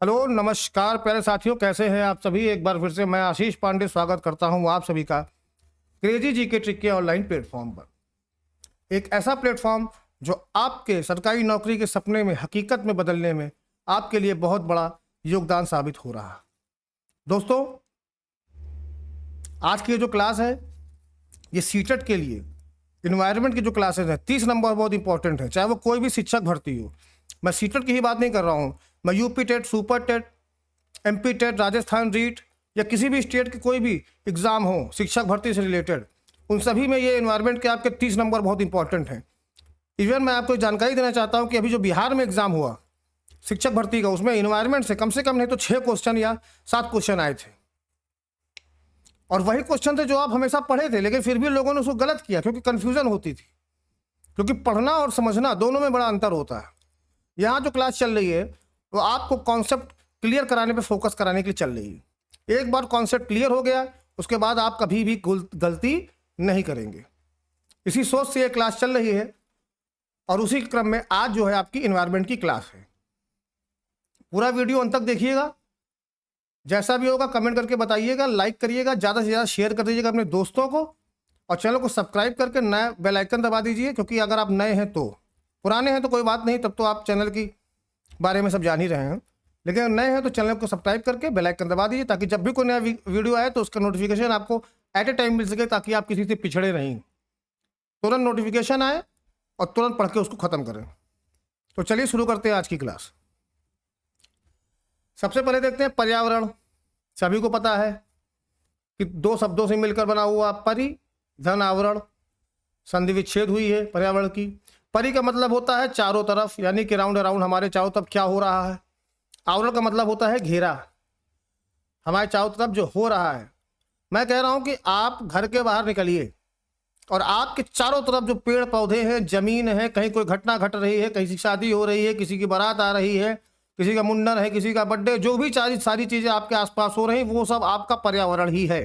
Hello नमस्कार प्यारे साथियों, कैसे हैं आप सभी। एक बार फिर से मैं आशीष पांडे स्वागत करता हूं आप सभी का क्रेजी जी के ट्रिक के ऑनलाइन प्लेटफॉर्म पर। एक ऐसा प्लेटफॉर्म जो आपके सरकारी नौकरी के सपने में हकीकत में बदलने में आपके लिए बहुत बड़ा योगदान साबित हो रहा है। दोस्तों, आज की ये जो क्लास है ये सीटेट के लिए इन्वायरमेंट की जो क्लासेस हैं 30 नंबर बहुत इंपॉर्टेंट है, चाहे वो कोई भी शिक्षक भर्ती हो। मैं सीटेट की ही बात नहीं कर रहा हूँ, मैं UP TET, super TET, MP TET, Rajasthan REET या किसी भी स्टेट की कोई भी एग्ज़ाम हो शिक्षक भर्ती से रिलेटेड, उन सभी में ये इन्वायरमेंट के आपके 30 नंबर बहुत इंपॉर्टेंट हैं। इवन मैं आपको जानकारी देना चाहता हूँ कि अभी जो बिहार में एग्ज़ाम हुआ शिक्षक भर्ती का, उसमें इन्वायरमेंट से कम नहीं तो 6 क्वेश्चन या 7 क्वेश्चन आए थे। और वही क्वेश्चन थे जो आप हमेशा पढ़े थे, लेकिन फिर भी लोगों ने उसको गलत किया क्योंकि कन्फ्यूज़न होती थी। क्योंकि पढ़ना और समझना दोनों में बड़ा अंतर होता है। यहाँ जो क्लास चल रही है वो आपको कॉन्सेप्ट क्लियर कराने पे फोकस कराने के लिए चल रही है। एक बार कॉन्सेप्ट क्लियर हो गया उसके बाद आप कभी भी गलती नहीं करेंगे। इसी सोच से ये क्लास चल रही है और उसी क्रम में आज जो है आपकी इन्वायरमेंट की क्लास है। पूरा वीडियो अंत तक देखिएगा, जैसा भी होगा कमेंट करके बताइएगा, लाइक करिएगा, ज़्यादा से ज़्यादा शेयर कर दीजिएगा अपने दोस्तों को और चैनल को सब्सक्राइब करके नया बेल आइकन दबा दीजिए। क्योंकि अगर आप नए हैं तो, पुराने हैं तो कोई बात नहीं, तब तो आप चैनल की बारे में सब जान ही रहे हैं, लेकिन नए हैं तो चैनल को सब्सक्राइब करके बेल आइकन दबा दीजिए ताकि जब भी कोई नया वीडियो आए तो उसका नोटिफिकेशन आपको एट ए टाइम मिल सके, ताकि आप किसी से पिछड़े नहीं। तुरंत नोटिफिकेशन आए और तुरंत पढ़ के उसको ख़त्म करें। तो चलिए शुरू करते हैं आज की क्लास। सबसे पहले देखते हैं पर्यावरण। सभी को पता है कि 2 शब्दों से मिलकर बना हुआ परि धन आवरण, संधि विच्छेद हुई है पर्यावरण की। परि का मतलब होता है चारों तरफ, यानी कि राउंड अराउंड हमारे चारों तरफ क्या हो रहा है। आवरण का मतलब होता है घेरा, हमारे चारों तरफ जो हो रहा है। मैं कह रहा हूं कि आप घर के बाहर निकलिए और आपके चारों तरफ जो पेड़ पौधे हैं, जमीन है, कहीं कोई घटना घट रही है, कहीं की शादी हो रही है, किसी की बारात आ रही है, किसी का मुंडन है, किसी का बर्थडे, जो भी सारी चीज़ें आपके आसपास हो रही वो सब आपका पर्यावरण ही है।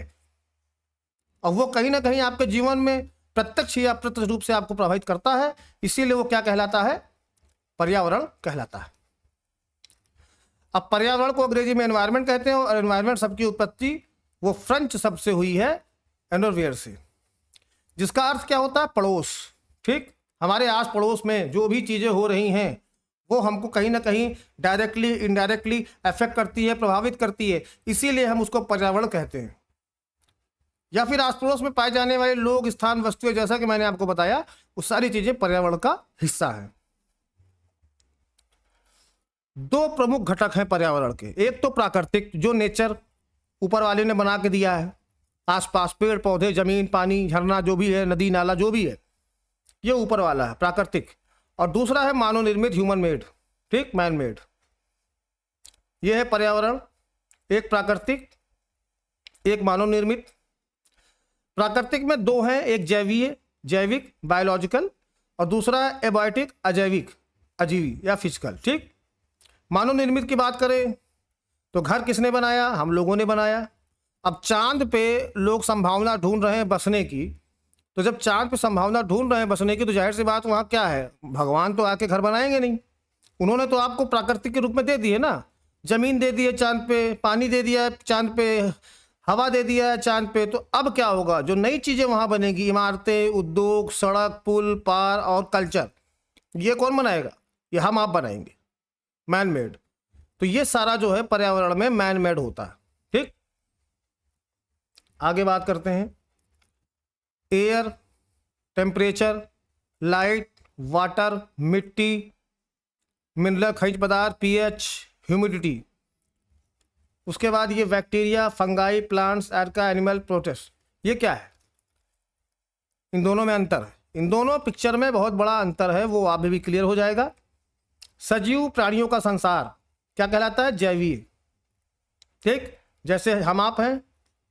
और वो कहीं ना कहीं आपके जीवन में प्रत्यक्ष या अप्रत्यक्ष रूप से आपको प्रभावित करता है, इसीलिए वो क्या कहलाता है, पर्यावरण कहलाता है। अब पर्यावरण को अंग्रेजी में एनवायरनमेंट कहते हैं और एनवायरनमेंट शब्द की उत्पत्ति वो फ्रेंच शब्द से हुई है, एनोवियर से, जिसका अर्थ क्या होता है, पड़ोस। ठीक, हमारे आस पड़ोस में जो भी चीज़ें हो रही हैं वो हमको कहीं ना कहीं डायरेक्टली इनडायरेक्टली अफेक्ट करती है, प्रभावित करती है, इसीलिए हम उसको पर्यावरण कहते हैं। या फिर आस पड़ोस में पाए जाने वाले लोग, स्थान, वस्तुएं, जैसा कि मैंने आपको बताया, वो सारी चीजें पर्यावरण का हिस्सा है। 2 प्रमुख घटक हैं पर्यावरण के। एक तो प्राकृतिक, जो नेचर ऊपर वाले ने बना के दिया है, आसपास पेड़ पौधे, जमीन, पानी, झरना जो भी है, नदी नाला जो भी है, ये ऊपर वाला है प्राकृतिक। और दूसरा है मानव निर्मित, ह्यूमन मेड, ठीक, मैन मेड। ये है पर्यावरण, एक प्राकृतिक, एक मानव निर्मित। प्राकृतिक में 2 हैं, एक जैवीय, जैविक, बायोलॉजिकल, और दूसरा है एबायोटिक, अजैविक, अजीवी या फिजिकल। ठीक, मानव निर्मित की बात करें तो घर किसने बनाया, हम लोगों ने बनाया। अब चांद पे लोग संभावना ढूंढ रहे हैं बसने की, तो जब चांद पे संभावना ढूंढ रहे हैं बसने की तो जाहिर सी बात वहाँ क्या है, भगवान तो आके घर बनाएंगे नहीं। उन्होंने तो आपको प्राकृतिक के रूप में दे दिए ना, जमीन दे दी है चांद पे, पानी दे दिया है चांद पे, हवा दे दिया है चांद पे। तो अब क्या होगा, जो नई चीज़ें वहाँ बनेगी, इमारतें, उद्योग, सड़क, पुल, पार और कल्चर, ये कौन बनाएगा, ये हम आप बनाएंगे, मैन मेड। तो ये सारा जो है पर्यावरण में मैन मेड होता है। ठीक, आगे बात करते हैं। एयर, टेम्परेचर, लाइट, वाटर, मिट्टी, मिनरल, खनिज पदार्थ, पीएच, ह्यूमिडिटी। उसके बाद ये बैक्टीरिया, फंगाई, प्लांट्स, एर्का, एनिमल, प्रोटिस्ट। ये क्या है, इन दोनों में अंतर है। इन दोनों पिक्चर में बहुत बड़ा अंतर है, वो आप भी क्लियर हो जाएगा। सजीव प्राणियों का संसार क्या कहलाता है, जैवीय। ठीक, जैसे हम आप हैं,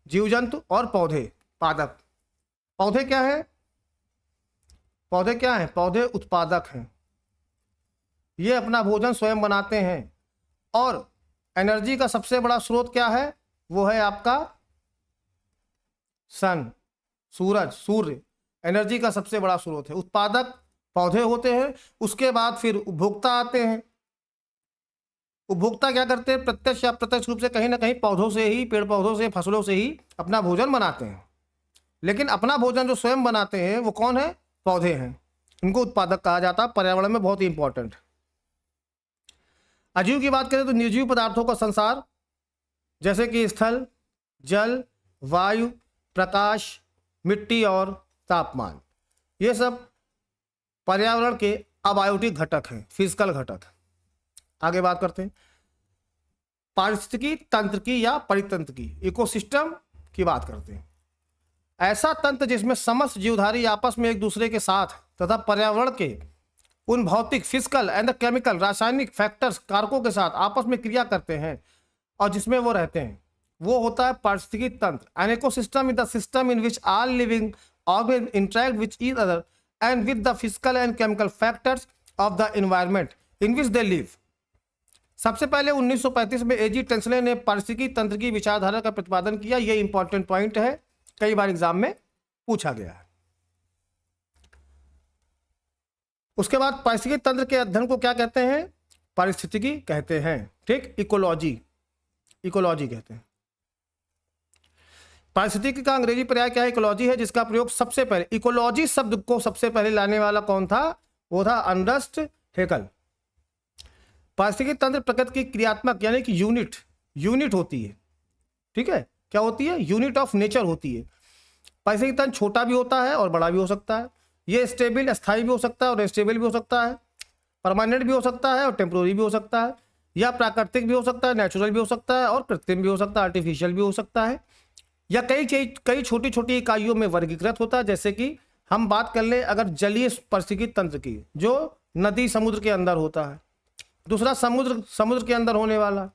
जीव जंतु, और पौधे, पादप। पौधे क्या है, पौधे क्या हैं, पौधे उत्पादक हैं, ये अपना भोजन स्वयं बनाते हैं। और एनर्जी का सबसे बड़ा स्रोत क्या है, वो है आपका सन, सूरज, सूर्य एनर्जी का सबसे बड़ा स्रोत है। उत्पादक पौधे होते हैं, उसके बाद फिर उपभोक्ता आते हैं। उपभोक्ता क्या करते हैं, प्रत्यक्ष या अप्रत्यक्ष रूप से कहीं ना कहीं पौधों से ही, पेड़ पौधों से, फसलों से ही अपना भोजन बनाते हैं। लेकिन अपना भोजन जो स्वयं बनाते हैं वो कौन है, पौधे हैं। इनको उत्पादक कहा जाता है, पर्यावरण में बहुत ही इंपॉर्टेंट। अजीव की बात करें तो निर्जीव पदार्थों का संसार, जैसे कि स्थल, जल, वायु, प्रकाश, मिट्टी और तापमान, ये सब पर्यावरण के अबायोटिक घटक हैं, फिजिकल घटक। आगे बात करते हैं पारिस्थितिकी तंत्र की या परितंत्र की, इकोसिस्टम की बात करते हैं। ऐसा तंत्र जिसमें समस्त जीवधारी आपस में एक दूसरे के साथ तथा पर्यावरण के उन भौतिक, फिजिकल एंड केमिकल, रासायनिक फैक्टर्स, कारकों के साथ आपस में क्रिया करते हैं और जिसमें वो रहते हैं, वो होता है पारिस्थितिकी तंत्र। An ecosystem is the system in which all living organism interact with each other and with the physical and chemical factors of the environment in which they live. सबसे पहले 1935 में एजी टेंसले ने पारिस्थितिकी तंत्र की विचारधारा का प्रतिपादन किया। ये इंपॉर्टेंट पॉइंट है, कई बार एग्जाम में पूछा गया है। उसके बाद पारिस्थितिकी तंत्र के अध्ययन को क्या कहते हैं, पारिस्थितिकी कहते हैं। ठीक, इकोलॉजी, इकोलॉजी कहते हैं। पारिस्थितिकी का अंग्रेजी पर्याय क्या है, इकोलॉजी है, जिसका प्रयोग सबसे पहले, इकोलॉजी शब्द को सबसे पहले लाने वाला कौन था, वो था अर्नस्ट हेकल। पारिस्थितिकी तंत्र प्रकृति की क्रियात्मक यानी कि यूनिट होती है। ठीक है, क्या होती है, यूनिट ऑफ नेचर होती है। पारिस्थितिकी तंत्र छोटा भी होता है और बड़ा भी हो सकता है। ये स्टेबल, स्थायी भी हो सकता है और अनस्टेबल भी हो सकता है। परमानेंट भी हो सकता है और टेम्पोररी भी हो सकता है। या प्राकृतिक भी हो सकता है, नेचुरल भी हो सकता है और कृत्रिम भी हो सकता है, आर्टिफिशियल भी हो सकता है। या कई छोटी छोटी इकाइयों में वर्गीकृत होता है। जैसे कि हम बात कर लें अगर जलीय पारिस्थितिकी तंत्र की, जो नदी समुद्र के अंदर होता है। दूसरा समुद्र के अंदर होने वाला।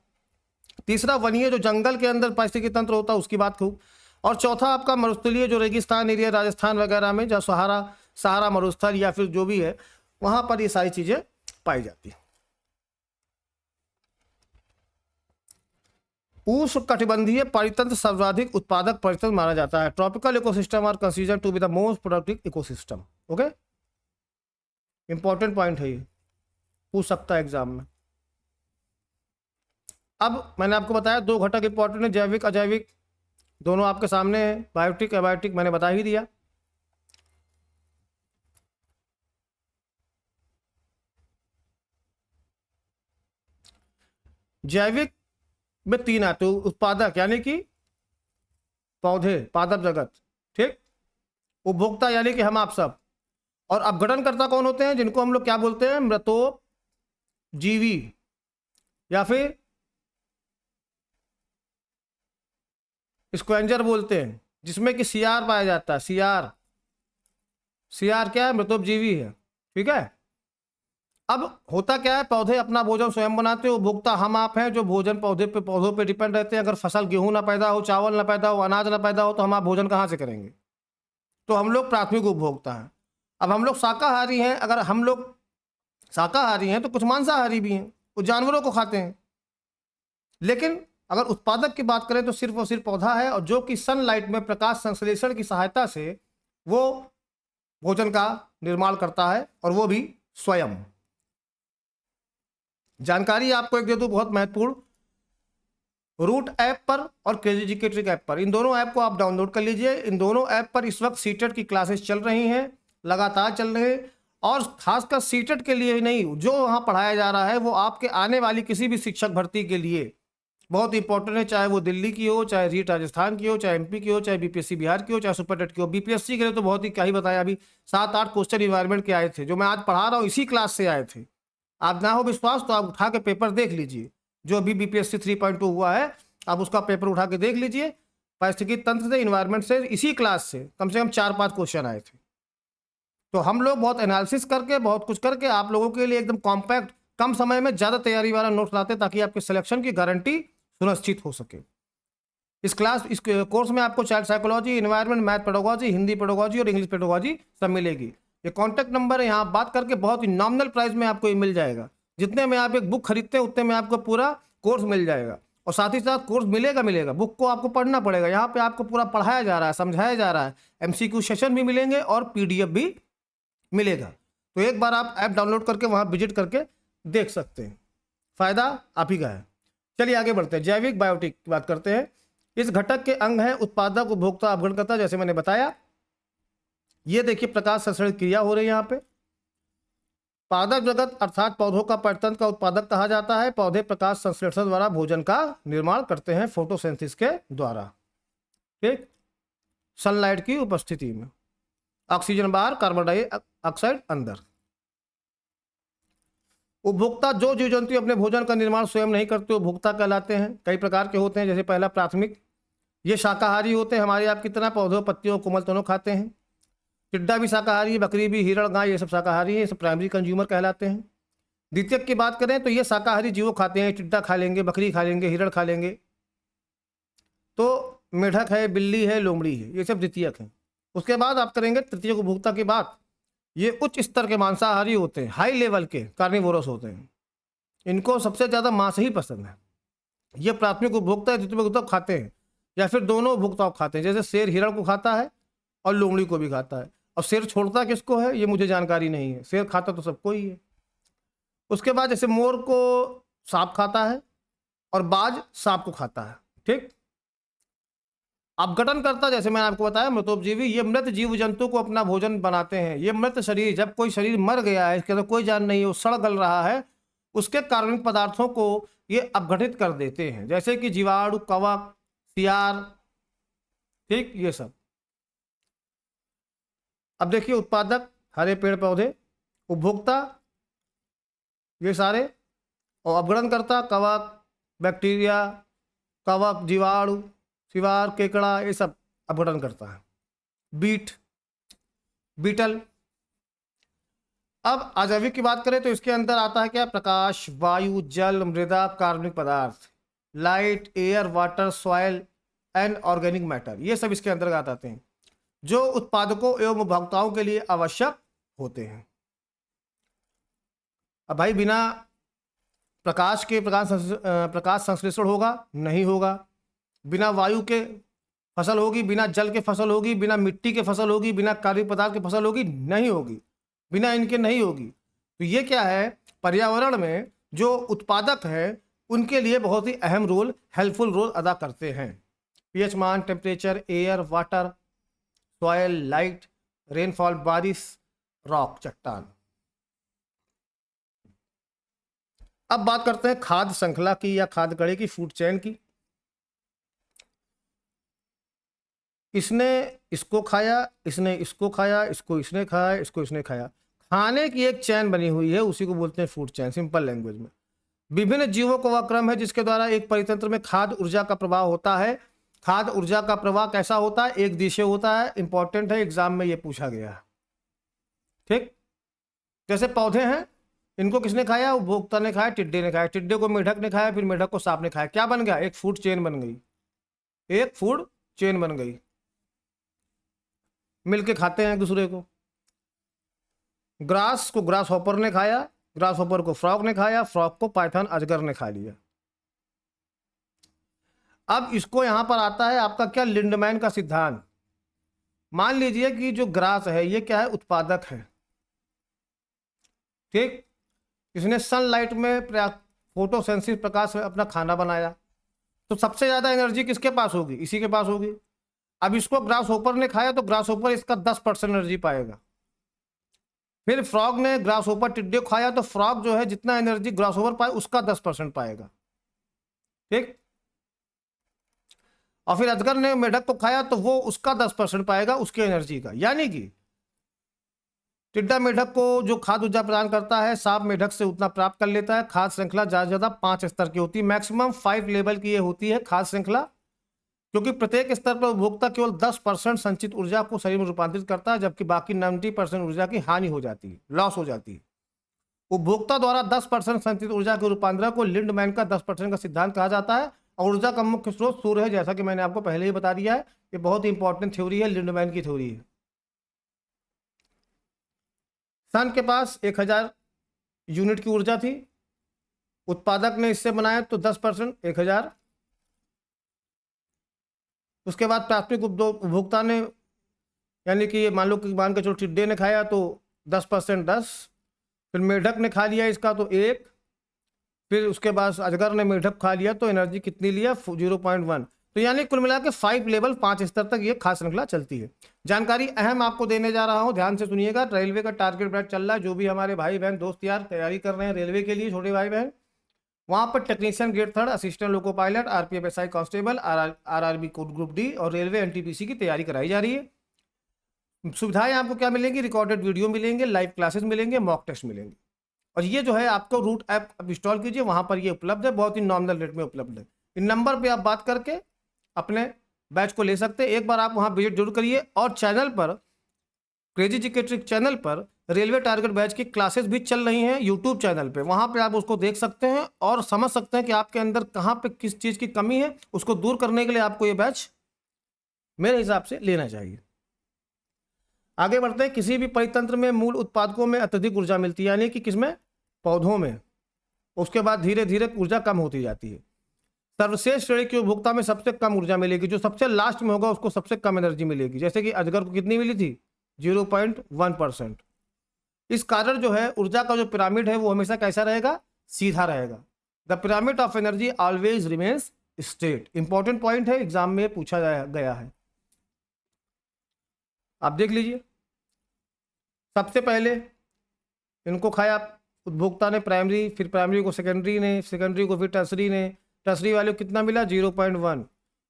तीसरा वनीय जो जंगल के अंदर पारिस्थितिकी तंत्र होता है उसकी बात करूँ। और चौथा आपका मरुस्थलीय जो रेगिस्तान एरिया, राजस्थान वगैरह में जहाँ सहारा मरुस्थल या फिर जो भी है वहां पर ये सारी चीजें पाई जाती है। उष्ण कटिबंधीय परितंत्र सर्वाधिक उत्पादक परितंत्र माना जाता है। Tropical ecosystem are consider to be the most productive ecosystem. Okay, important point है, ये पूछ सकता है एग्जाम में। अब मैंने आपको बताया दो घटक इंपॉर्टेंट है, जैविक अजैविक, दोनों आपके सामने है। बायोटिक एबायोटिक मैंने बता ही दिया। जैविक में तीन आते हैं, उत्पादक यानी कि पौधे, पादप जगत। ठीक, उपभोक्ता यानी कि हम आप सब, और अपघटनकर्ता कौन होते हैं, जिनको हम लोग क्या बोलते हैं, मृतोपजीवी या फिर स्क्वेंजर बोलते हैं, जिसमें कि सीआर पाया जाता है। सीआर क्या है, मृतोपजीवी है। ठीक है, अब होता क्या है, पौधे अपना भोजन स्वयं बनाते हैं, उपभोक्ता हम आप हैं जो भोजन पौधों पे डिपेंड रहते हैं। अगर फसल गेहूं ना पैदा हो, चावल ना पैदा हो, अनाज ना पैदा हो तो हम आप भोजन कहाँ से करेंगे। तो हम लोग प्राथमिक उपभोक्ता हैं। अब हम लोग शाकाहारी हैं, अगर हम लोग शाकाहारी हैं तो कुछ मांसाहारी भी हैं, कुछ जानवरों को खाते हैं। लेकिन अगर उत्पादक की बात करें तो सिर्फ और सिर्फ पौधा है, और जो कि सनलाइट में प्रकाश संश्लेषण की सहायता से वो भोजन का निर्माण करता है, और वो भी स्वयं। जानकारी आपको एक दे दूं बहुत महत्वपूर्ण, रूट ऐप पर और क्रेजी जीके ट्रिक ऐप पर, इन दोनों ऐप को आप डाउनलोड कर लीजिए। इन दोनों ऐप पर इस वक्त सीटेट की क्लासेस चल रही हैं, लगातार चल रहे हैं। और खासकर सीटेट के लिए ही नहीं, जो वहाँ पढ़ाया जा रहा है वो आपके आने वाली किसी भी शिक्षक भर्ती के लिए बहुत इंपॉर्टेंट है। चाहे वो दिल्ली की हो, चाहे रीट राजस्थान की हो, चाहे एमपी की हो, चाहे बीपीएससी बिहार की हो, चाहे सुपर टेट की हो। बीपीएससी के लिए तो बहुत ही क्या ही बताया, अभी 7-8 क्वेश्चन इन्वायरमेंट के आए थे जो मैं आज पढ़ा रहा हूँ, इसी क्लास से आए थे। आप ना हो विश्वास तो आप उठा के पेपर देख लीजिए, जो अभी बीपीएससी 3.2 हुआ है, आप उसका पेपर उठा के देख लीजिए। पारिस्थितिकी तंत्र से, इन्वायरमेंट से, इसी क्लास से कम 4-5 क्वेश्चन आए थे। तो हम लोग बहुत एनालिसिस करके, बहुत कुछ करके आप लोगों के लिए एकदम कॉम्पैक्ट, कम समय में ज़्यादा तैयारी वाला नोट लाते, ताकि आपके सिलेक्शन की गारंटी सुनिश्चित हो सके। इस कोर्स में आपको child psychology, environment, math pedagogy, Hindi pedagogy और इंग्लिश पेडागोजी सब मिलेगी। ये कॉन्टैक्ट नंबर है, यहाँ बात करके बहुत ही नॉमिनल प्राइस में आपको ये मिल जाएगा। जितने में आप एक बुक खरीदते हैं उतने में आपको पूरा कोर्स मिल जाएगा। और साथ ही साथ कोर्स मिलेगा, बुक को आपको पढ़ना पड़ेगा। यहाँ पे आपको पूरा पढ़ाया जा रहा है, समझाया जा रहा है, एमसीक्यू सेशन भी मिलेंगे और पीडीएफ भी मिलेगा। तो एक बार आप ऐप डाउनलोड करके वहाँ विजिट करके देख सकते हैं। फायदा आप ही का है। चलिए आगे बढ़ते हैं, जैविक बायोटिक की बात करते हैं। इस घटक के अंग हैं उत्पादक, उपभोक्ता, अपघटनकर्ता, जैसे मैंने बताया। ये देखिए प्रकाश संश्लेषण क्रिया हो रही है यहाँ पे। पादप जगत अर्थात पौधों का परितंत्र का उत्पादक कहा जाता है। पौधे प्रकाश संश्लेषण द्वारा भोजन का निर्माण करते हैं, फोटोसिंथेसिस के द्वारा। ठीक, सनलाइट की उपस्थिति में। ऑक्सीजन बाहर, कार्बन डाइऑक्साइड अंदर। उपभोक्ता, जो जीव जंतु अपने भोजन का निर्माण स्वयं नहीं करते उपभोक्ता कहलाते हैं। कई प्रकार के होते हैं, जैसे पहला प्राथमिक, ये शाकाहारी होते हैं, हमारे आप की तरह पौधों, पत्तियों, कोमल दोनों खाते हैं। टिड्डा भी शाकाहारी है, बकरी भी, हिरण, गाय, ये सब शाकाहारी है, ये सब प्राइमरी कंज्यूमर कहलाते हैं। द्वितीयक की बात करें तो ये शाकाहारी जीवों खाते हैं, टिड्डा खा लेंगे, बकरी खा लेंगे, हिरण खा लेंगे। तो मेढक है, बिल्ली है, लोमड़ी है, ये सब द्वितीयक है। उसके बाद आप करेंगे तृतीयक उपभोक्ता की बात। ये उच्च स्तर के मांसाहारी होते हैं, हाई लेवल के कार्निवोरस होते हैं, इनको सबसे ज़्यादा मांस ही पसंद है। ये प्राथमिक उपभोक्ता है, द्वितीयक उपभोक्ता खाते हैं, या फिर दोनों उपभोक्ताओं खाते हैं। जैसे शेर हिरण को खाता है और लोमड़ी को भी खाता है। और शेर छोड़ता किसको है ये मुझे जानकारी नहीं है, शेर खाता तो सबको ही है। उसके बाद जैसे मोर को सांप खाता है और बाज सांप को खाता है। ठीक, अपघटन करता, जैसे मैंने आपको बताया, मृतोपजीवी, ये मृत जीव जंतु को अपना भोजन बनाते हैं। ये मृत शरीर, जब कोई शरीर मर गया है, इसके अंदर कोई जान नहीं है, वो सड़ गल रहा है, उसके कार्बनिक पदार्थों को ये अपघटित कर देते हैं, जैसे कि जीवाणु, कवक, सियार। ठीक, ये सब। अब देखिए उत्पादक, हरे पेड़ पौधे, उपभोक्ता ये सारे, और अपघटनकर्ता, कवक, बैक्टीरिया, कवक, जीवाणु, सिवार, केकड़ा, ये सब अपघटन करता है। बीटल। अब अजैविक की बात करें तो इसके अंदर आता है क्या, प्रकाश, वायु, जल, मृदा, कार्बनिक पदार्थ, light, air, water, soil and organic matter, ये सब इसके अंतर्गत आते हैं, जो उत्पादकों एवं उपभोक्ताओं के लिए आवश्यक होते हैं। अब भाई बिना प्रकाश के प्रकाश संश्लेषण होगा नहीं होगा, बिना वायु के फसल होगी, बिना जल के फसल होगी, बिना मिट्टी के फसल होगी, बिना कार्बनिक पदार्थ की फसल होगी नहीं होगी, बिना इनके नहीं होगी। तो ये क्या है, पर्यावरण में जो उत्पादक है उनके लिए बहुत ही अहम रोल, हेल्पफुल रोल अदा करते हैं। पीएच मान, temperature, air, water, soil, light, rainfall, बारिश, रॉक, चट्टान। अब बात करते हैं खाद्य श्रृंखला की या खाद्य कड़ी की, फूड चेन की। इसने इसको खाया, इसने इसको खाया, इसको इसने खाया, इसको इसने खाया, खाने की एक चैन बनी हुई है, उसी को बोलते हैं फूड चैन, सिंपल लैंग्वेज में। विभिन्न जीवों का वह क्रम है जिसके द्वारा एक परितंत्र में खाद्य ऊर्जा का प्रवाह होता है। खाद्य ऊर्जा का प्रवाह कैसा होता है, एक दिशा होता है, इंपॉर्टेंट है, एग्जाम में ये पूछा गया है। ठीक, जैसे पौधे हैं, इनको किसने खाया, उपभोक्ता ने खाया, टिड्डे ने खाया, टिड्डे को मेढक ने खाया, फिर मेढक को सांप ने खाया, क्या बन गया, एक फूड चेन बन गई, एक फूड चेन बन गई, मिलके खाते हैं एक दूसरे को। ग्रास को ग्रास हॉपर ने खाया, ग्रास हॉपर को फ्रॉग ने खाया, फ्रॉग को पाइथन अजगर ने खा लिया। अब इसको यहां पर आता है आपका क्या, लिंडमैन का सिद्धांत। मान लीजिए कि जो ग्रास है ये क्या है, उत्पादक है। ठीक, इसने सनलाइट में फोटोसेंसिस प्रकाश में अपना खाना बनाया, तो सबसे ज्यादा एनर्जी किसके पास होगी, इसी के पास होगी। अब इसको ग्रास होपर ने खाया तो ग्रास होपर इसका 10% एनर्जी पाएगा। फिर फ्रॉग ने ग्रास होपर टिड्डे को खाया तो फ्रॉग जो है जितना एनर्जी ग्रास होपर पाए उसका 10% पाएगा। ठीक, और फिर अजगर ने मेढक को खाया तो वो उसका 10% पाएगा उसकी एनर्जी का। यानी कि टिड्डा मेढक को जो खाद्य ऊर्जा प्रदान करता है, सांप मेढक से उतना प्राप्त कर लेता है। खाद्य श्रृंखला ज्यादा से ज्यादा 5 स्तर की होती है, मैक्सिमम 5 लेवल की ये होती है खाद्य श्रृंखला, क्योंकि प्रत्येक स्तर पर उपभोक्ता केवल 10% संचित ऊर्जा को शरीर में रूपांतरित करता है, जबकि बाकी 90% ऊर्जा की हानि हो जाती है, लॉस हो जाती है। उपभोक्ता द्वारा 10% संचित ऊर्जा के रूपांतरण को लिंडमैन का 10% का सिद्धांत कहा जाता है। और ऊर्जा का मुख्य स्रोत सूर्य है, जैसा कि मैंने आपको पहले ही बता दिया है। ये बहुत ही इंपॉर्टेंट थ्योरी है, लिंडमैन की थ्योरी है। सन के पास 1000 यूनिट की ऊर्जा थी, उत्पादक ने इससे बनाया तो 10% 1000। उसके बाद प्राथमिक उपभोक्ता ने, यानी कि मान के चलो टिड्डे ने खाया तो 10% 10, फिर मेढक ने खा लिया इसका तो 1, फिर उसके बाद अजगर ने मेढक खा लिया तो एनर्जी कितनी लिया 0.1। तो यानी कुल मिला के 5 लेवल 5 स्तर तक ये खास श्रृंखला चलती है। जानकारी अहम आपको देने जा रहा हूँ, ध्यान से सुनिएगा। रेलवे का टारगेट बैच चल रहा है, जो भी हमारे भाई बहन दोस्त यार तैयारी कर रहे हैं रेलवे के लिए, छोटे भाई बहन, वहाँ पर technician grade 3, assistant loco pilot, RPF SI constable, RRB code group D और रेलवे एनटीपीसी की तैयारी कराई जा रही है। सुविधाएं आपको क्या मिलेंगी? रिकॉर्डेड वीडियो मिलेंगे, लाइव क्लासेस मिलेंगे, मॉक टेस्ट मिलेंगे। और ये जो है आपको रूट ऐप इंस्टॉल कीजिए, वहां पर ये उपलब्ध है, बहुत ही नॉमिनल रेट में उपलब्ध है। इन नंबर पे आप बात करके अपने बैच को ले सकते हैं। एक बार आप वहां विजिट जरूर करिए। और चैनल पर, क्रेजी जीके ट्रिक चैनल पर रेलवे टारगेट बैच की क्लासेस भी चल रही हैं यूट्यूब चैनल पे, वहां पे आप उसको देख सकते हैं और समझ सकते हैं कि आपके अंदर कहाँ पे किस चीज़ की कमी है। उसको दूर करने के लिए आपको ये बैच मेरे हिसाब से लेना चाहिए। आगे बढ़ते हैं। किसी भी परितंत्र में मूल उत्पादकों में अत्यधिक ऊर्जा मिलती है, यानी कि किसमें? पौधों में। उसके बाद धीरे धीरे ऊर्जा कम होती जाती है। सर्वश्रेष्ठ श्रेणी के उपभोक्ता में सबसे कम ऊर्जा मिलेगी, जो सबसे लास्ट में होगा उसको सबसे कम एनर्जी मिलेगी। जैसे कि अजगर को कितनी मिली थी? 0.1%। इस कारण जो है ऊर्जा का जो पिरामिड है वो हमेशा कैसा रहेगा? सीधा रहेगा। The pyramid of energy always remains straight. Important point है, एग्जाम में पूछा गया है, आप देख लीजिए। सबसे पहले इनको खाया उपभोक्ता ने प्राइमरी, फिर प्राइमरी को सेकेंडरी ने, सेकेंडरी को फिर टर्सरी ने, टर्सरी वाले को कितना मिला? 0.1।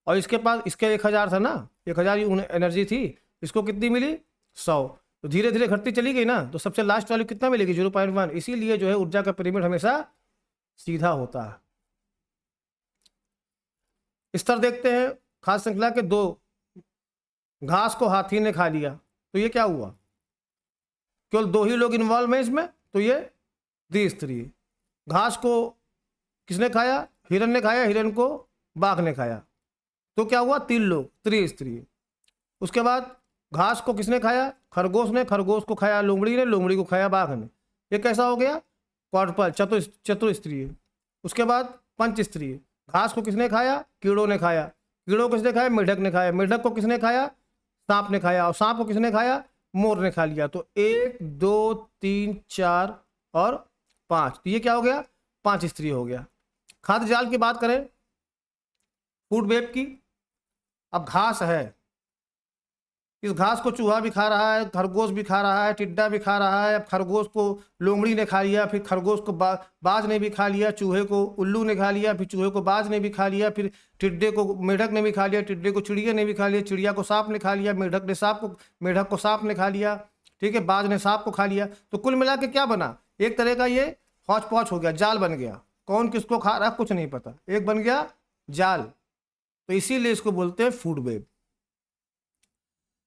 और इसके पास इसके 1000 था ना, 1000 एनर्जी थी, इसको कितनी मिली? 100। तो धीरे धीरे घटती चली गई ना, तो सबसे लास्ट वाली कितना मिलेगी? 0.1। इसीलिए जो है ऊर्जा का पिरामिड हमेशा सीधा होता है। स्तर देखते हैं। खास श्रृंखला के 2। घास को हाथी ने खा लिया, तो ये क्या हुआ? केवल 2 ही लोग इन्वॉल्व हैं इसमें, तो ये द्विस्तरीय। घास को किसने खाया? हिरन ने खाया, हिरन को बाघ ने खाया, तो क्या हुआ? 3 लोग, त्रिस्तरीय। उसके बाद घास को किसने खाया? खरगोश ने, खरगोश को खाया लोमड़ी ने, लोमड़ी को खाया बाघ ने, ये कैसा हो गया? क्वाड्रुपल, चतुस्तरीय। उसके बाद पंचस्तरीय। घास को किसने खाया? कीड़ों ने खाया, कीड़ों को किसने खाया? मेढक ने खाया, मेढक को किसने खाया? सांप ने खाया, और सांप को किसने खाया? मोर ने खा लिया। तो 1 2 3 4 और 5, तो ये क्या हो गया? 5 स्तरीय हो गया। खाद्य जाल की बात करें, फूड वेब की। अब घास है, इस घास को चूहा भी खा रहा है, खरगोश भी खा रहा है, टिड्डा भी खा रहा है। अब खरगोश को लोमड़ी ने खा लिया, फिर खरगोश को बाज ने भी खा लिया, चूहे को उल्लू ने खा लिया, फिर चूहे को बाज ने भी खा लिया, फिर टिड्डे को मेढक ने भी खा लिया, टिड्डे को चिड़िया ने भी खा लिया, चिड़िया को सांप ने खा लिया, मेढक को सांप ने खा लिया, ठीक है, बाज ने सांप को खा लिया। तो कुल मिला के क्या बना? एक तरह का ये हौच पौच हो गया, जाल बन गया। कौन किसको खा रहा है कुछ नहीं पता, एक बन गया जाल। तो इसीलिए इसको बोलते हैं फूड वेब।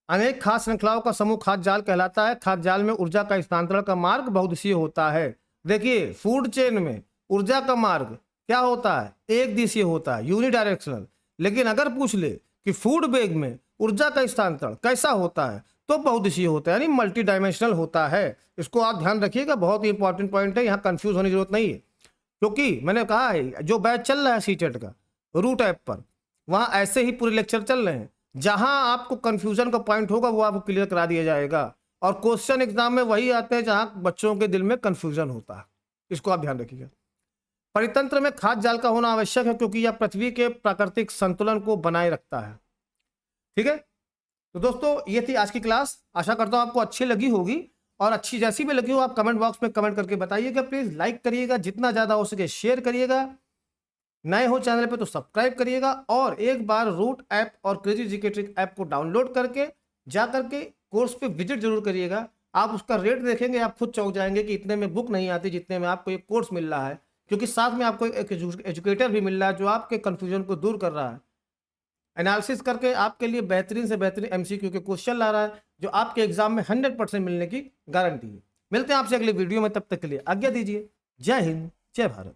अनेक खाद्य श्रृंखलाओं का समूह खाद्य जाल कहलाता है। खाद्य जाल में ऊर्जा का स्थानांतरण का मार्ग बहुदिशीय होता है। देखिए, फूड चेन में ऊर्जा का मार्ग क्या होता है? एक दिशीय होता है, यूनिडायरेक्शनल। लेकिन अगर पूछ ले कि फूड वेब में ऊर्जा का स्थानांतरण कैसा होता है, तो बहुदिशीय होता है, यानी मल्टी डायमेंशनल होता है। इसको आप ध्यान रखिएगा, बहुत ही इंपॉर्टेंट पॉइंट है, यहाँ कंफ्यूज होने की जरूरत नहीं है। क्योंकि मैंने कहा है जो बैच चल रहा है सीटेट का रूट ऐप पर, वहाँ ऐसे ही पूरे लेक्चर चल रहे हैं। जहां आपको कंफ्यूजन का पॉइंट होगा वो आपको क्लियर करा दिया जाएगा। और क्वेश्चन एग्जाम में वही आते हैं जहां बच्चों के दिल में कंफ्यूजन होता है, इसको आप ध्यान रखिएगा। परितंत्र में खाद्य जाल का होना आवश्यक है, क्योंकि यह पृथ्वी के प्राकृतिक संतुलन को बनाए रखता है। ठीक है, तो दोस्तों ये थी आज की क्लास। आशा करता हूं आपको अच्छी लगी होगी, और अच्छी जैसी भी लगी हो आप कमेंट बॉक्स में कमेंट करके बताइएगा। प्लीज लाइक करिएगा, जितना ज्यादा हो सके शेयर करिएगा। नए हो चैनल पे तो सब्सक्राइब करिएगा, और एक बार रूट ऐप और क्रेजी जीके ट्रिक ऐप को डाउनलोड करके जा करके कोर्स पे विजिट जरूर करिएगा। आप उसका रेट देखेंगे, आप खुद चौंक जाएंगे कि इतने में बुक नहीं आती जितने में आपको ये कोर्स मिल रहा है। क्योंकि साथ में आपको एक एजुकेटर भी मिल रहा है जो आपके कन्फ्यूजन को दूर कर रहा है, एनालिसिस करके आपके लिए बेहतरीन से बेहतरीन MCQ के क्वेश्चन ला रहा है, जो आपके एग्जाम में 100% मिलने की गारंटी है। मिलते हैं आपसे अगले वीडियो में, तब तक के लिए आज्ञा दीजिए। जय हिंद, जय भारत।